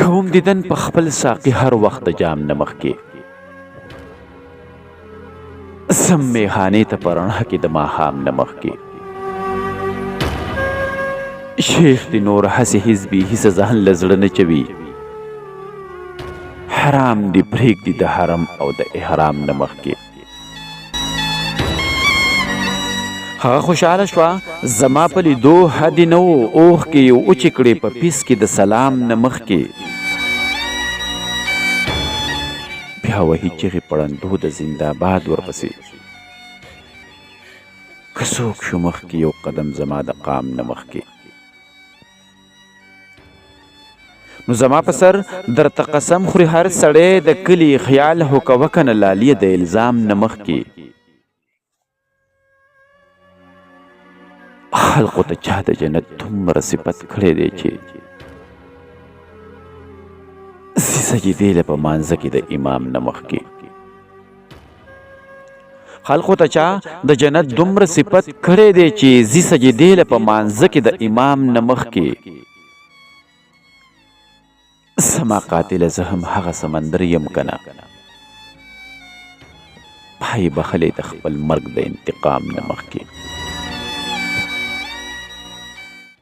کوم دیدن په خپل ساقي هر وخت د جام نه مخکې سم میخانې ته په رڼا کې د ماښام نه مخکې شیخ د نور هسې حزبي هیڅ ځان له زړه نه چوي حرام دی پرېږدي د حرم او د احرام نه مخکې هغه خوشحاله شوه زما په لیدو حد نه و اوښکې یې وچې کړې په پیس کې د سلام نه مخکې بیا وهي چغې پړندو د زنده‌باد ورپسې که څوک شو مخکې یو قدم زما د قام نه مخکې نو زما په سر درته قسم خوري هر سړی د کلي خیال هو کوه که نه لالیه د الزام نه مخکې خلقو ته چا د جنت دومره صفت کړی دی چې سجدې له په مانځه کې د امام نه مخکې خلقو ته چا د جنت دومره صفت کړی دی چې زی سجدې له په مانځه کې د امام نه مخکې سما قاتله زه هم هغه سمندر یم که نه پای بخلی د خپل مرګ د انتقام نه مخکې